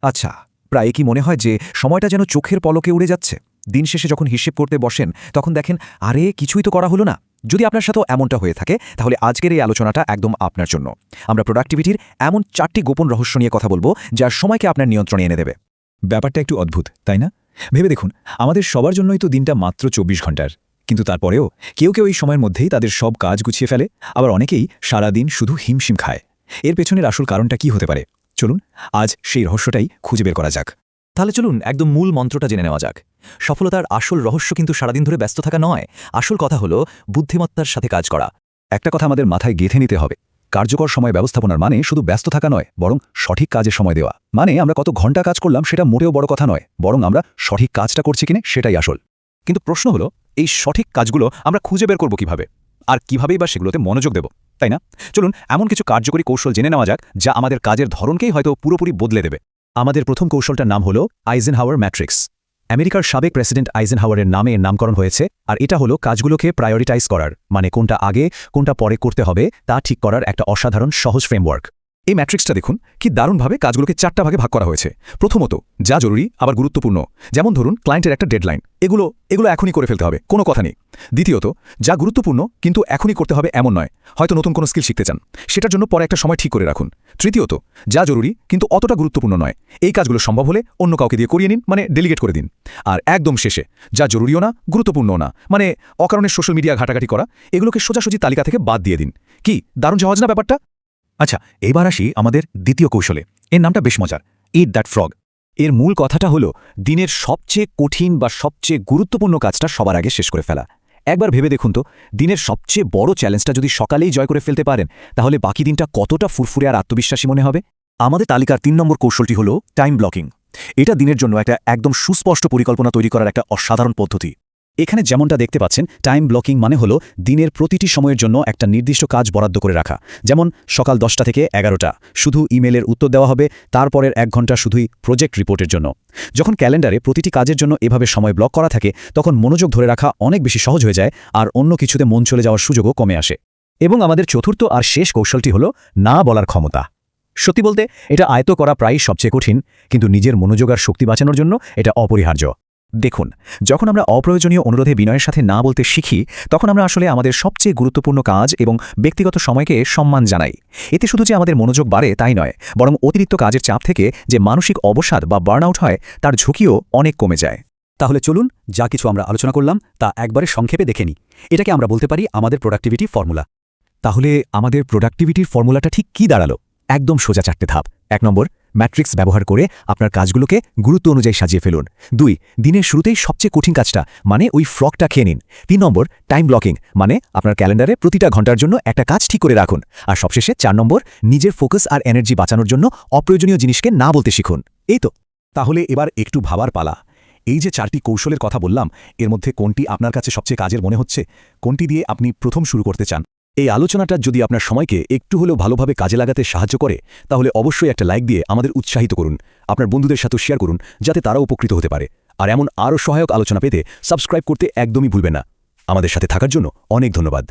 আচ্ছা, প্রায় কি মনে হয় যে সময়টা যেন চোখের পলকে উড়ে যাচ্ছে? দিন শেষে যখন হিসেব করতে বসেন তখন দেখেন আরে কিছুই তো করা হলো না। যদি আপনার সাথেও এমনটা হয়ে থাকে তাহলে আজকের এই আলোচনাটা একদম আপনার জন্য। আমরা প্রোডাক্টিভিটির এমন 4টি গোপন রহস্য নিয়ে কথা বলবো যা সময়কে আপনার নিয়ন্ত্রণে এনে দেবে। ব্যাপারটা একটু অদ্ভুত তাই না? ভেবে দেখুন, আমাদের সবার জন্যই তো দিনটা মাত্র ২৪ ঘন্টার, কিন্তু তারপরেও কেউ কেউ এই সময়ের মধ্যেই তাদের সব কাজ গুছিয়ে ফেলে, আবার অনেকেই সারাদিন শুধু হিমশিম খায়। এর পেছনের আসল কারণটা কি হতে পারে? চলুন আজ সেই রহস্যটাই খুঁজে বের করা যাক। তাহলে চলুন একদম মূল মন্ত্রটা জেনে নেওয়া যাক। সফলতার আসল রহস্য কিন্তু সারাদিন ধরে ব্যস্ত থাকা নয়, আসল কথা হলো বুদ্ধিমত্তার সাথে কাজ করা। একটা কথা আমাদের মাথায় গেঁথে নিতে হবে, কার্যকর সময় ব্যবস্থাপনার মানে শুধু ব্যস্ত থাকা নয়, বরং সঠিক কাজে সময় দেওয়া। মানে আমরা কত ঘন্টা কাজ করলাম সেটা মোটেও বড় কথা নয়, বরং আমরা সঠিক কাজটা করছি কিনা সেটাই আসল। কিন্তু প্রশ্ন হলো, এই সঠিক কাজগুলো আমরা খুঁজে বের করব কিভাবে? আর কিভাবেই বা সেগুলোতে মনোযোগ দেব, তাই না? চলুন এমন কিছু কার্যকরী কৌশল জেনে নেওয়া যাক যা আমাদের কাজের ধরনকেই হয়তো পুরোপুরি বদলে দেবে। আমাদের প্রথম কৌশলটার নাম হলো আইজেনহাওয়ার ম্যাট্রিক্স। আমেরিকার সাবেক প্রেসিডেন্ট আইজেনহাওয়ারের নামে এর নামকরণ হয়েছে, আর এটা হলো কাজগুলোকে প্রায়োরিটাইজ করার, মানে কোনটা আগে কোনটা পরে করতে হবে তা ঠিক করার একটা অসাধারণ সহজ ফ্রেমওয়ার্ক। এই ম্যাট্রিক্সটা দেখুন কি দারুণভাবে কাজগুলোকে 4টা ভাগে ভাগ করা হয়েছে। প্রথমত, যা জরুরি আবার গুরুত্বপূর্ণ, যেমন ধরুন ক্লায়েন্টের একটা ডেডলাইন, এগুলো এখনই করে ফেলতে হবে, কোনো কথা নেই। দ্বিতীয়ত, যা গুরুত্বপূর্ণ কিন্তু এখনই করতে হবে এমন নয়, হয়তো নতুন কোনো স্কিল শিখতে চান, সেটার জন্য পরে একটা সময় ঠিক করে রাখুন। তৃতীয়ত, যা জরুরি কিন্তু অতটা গুরুত্বপূর্ণ নয়, এই কাজগুলো সম্ভব হলে অন্য কাউকে দিয়ে করিয়ে নিন, মানে ডেলিগেট করে দিন। আর একদম শেষে, যা জরুরিও না গুরুত্বপূর্ণও না, মানে অকারণে সোশ্যাল মিডিয়া ঘাটাঘাটি করা, এগুলোকে সোজাসুজি তালিকা থেকে বাদ দিয়ে দিন। কি দারুণ সহজ না ব্যাপারটা? আচ্ছা, এবার আসি আমাদের দ্বিতীয় কৌশলে। এর নামটা বেশ মজার, ইট দ্যাট ফ্রগ। এর মূল কথাটা হলো দিনের সবচেয়ে কঠিন বা সবচেয়ে গুরুত্বপূর্ণ কাজটা সবার আগে শেষ করে ফেলা। একবার ভেবে দেখুন তো, দিনের সবচেয়ে বড় চ্যালেঞ্জটা যদি সকালেই জয় করে ফেলতে পারেন, তাহলে বাকি দিনটা কতটা ফুরফুরে আর আত্মবিশ্বাসী মনে হবে। আমাদের তালিকার 3 নম্বর কৌশলটি হলো টাইম ব্লকিং। এটা দিনের জন্য একটা একদম সুস্পষ্ট পরিকল্পনা তৈরি করার একটা অসাধারণ পদ্ধতি। এখানে যেমনটা দেখতে পাচ্ছেন, টাইম ব্লকিং মানে হলো দিনের প্রতিটি সময়ের জন্য একটা নির্দিষ্ট কাজ বরাদ্দ করে রাখা। যেমন সকাল 10টা থেকে 11টা শুধু ইমেলের উত্তর দেওয়া হবে, তারপরের 1 ঘন্টা শুধুই প্রজেক্ট রিপোর্টের জন্য। যখন ক্যালেন্ডারে প্রতিটি কাজের জন্য এভাবে সময় ব্লক করা থাকে, তখন মনোযোগ ধরে রাখা অনেক বেশি সহজ হয়ে যায়, আর অন্য কিছুতে মন চলে যাওয়ার সুযোগও কমে আসে। এবং আমাদের চতুর্থ আর শেষ কৌশলটি হলো না বলার ক্ষমতা। সত্যি বলতে এটা আয়ত্ত করা প্রায়ই সবচেয়ে কঠিন, কিন্তু নিজের মনোযোগ আর শক্তি বাঁচানোর জন্য এটা অপরিহার্য। দেখুন, যখন আমরা অপ্রয়োজনীয় অনুরোধে বিনয়ের সাথে না বলতে শিখি, তখন আমরা আসলে আমাদের সবচেয়ে গুরুত্বপূর্ণ কাজ এবং ব্যক্তিগত সময়কে সম্মান জানাই। এতে শুধু যে আমাদের মনোযোগ বাড়ে তাই নয়, বরং অতিরিক্ত কাজের চাপ থেকে যে মানসিক অবসাদ বা বার্নআউট হয় তার ঝুঁকিও অনেক কমে যায়। তাহলে চলুন যা কিছু আমরা আলোচনা করলাম তা একবারে সংক্ষেপে দেখে নিই। এটাকে আমরা বলতে পারি আমাদের প্রোডাক্টিভিটি ফর্মুলা। তাহলে আমাদের প্রোডাক্টিভিটির ফর্মুলাটা ঠিক কী দাঁড়ালো? একদম সোজা 4টে ধাপ। 1 নম্বর, ম্যাট্রিক্স ব্যবহার করে আপনার কাজগুলোকে গুরুত্ব অনুযায়ী সাজিয়ে ফেলুন। 2, দিনের শুরুতেই সবচেয়ে কঠিন কাজটা, মানে ওই ফ্রগটা খেয়ে নিন। 3 নম্বর, টাইম ব্লকিং, মানে আপনার ক্যালেন্ডারে প্রতিটা ঘন্টার জন্য একটা কাজ ঠিক করে রাখুন। আর সবশেষে 4 নম্বর, নিজের ফোকাস আর এনার্জি বাঁচানোর জন্য অপ্রয়োজনীয় জিনিসকে না বলতে শিখুন। এই তো। তাহলে এবার একটু ভাবার পালা। এই যে 4টি কৌশলের কথা বললাম, এর মধ্যে কোনটি আপনার কাছে সবচেয়ে কাজের মনে হচ্ছে? কোনটি দিয়ে আপনি প্রথম শুরু করতে চান? এই আলোচনাটা যদি আপনার সময়কে একটু হলেও ভালোভাবে কাজে লাগাতে সাহায্য করে, তাহলে অবশ্যই একটা লাইক দিয়ে আমাদের উৎসাহিত করুন। আপনার বন্ধুদের সাথে শেয়ার করুন, যাতে তারাও উপকৃত হতে পারে। আর এমন আরও সহায়ক আলোচনা পেতে সাবস্ক্রাইব করতে একদমই ভুলবেন না। আমাদের সাথে থাকার জন্য অনেক ধন্যবাদ।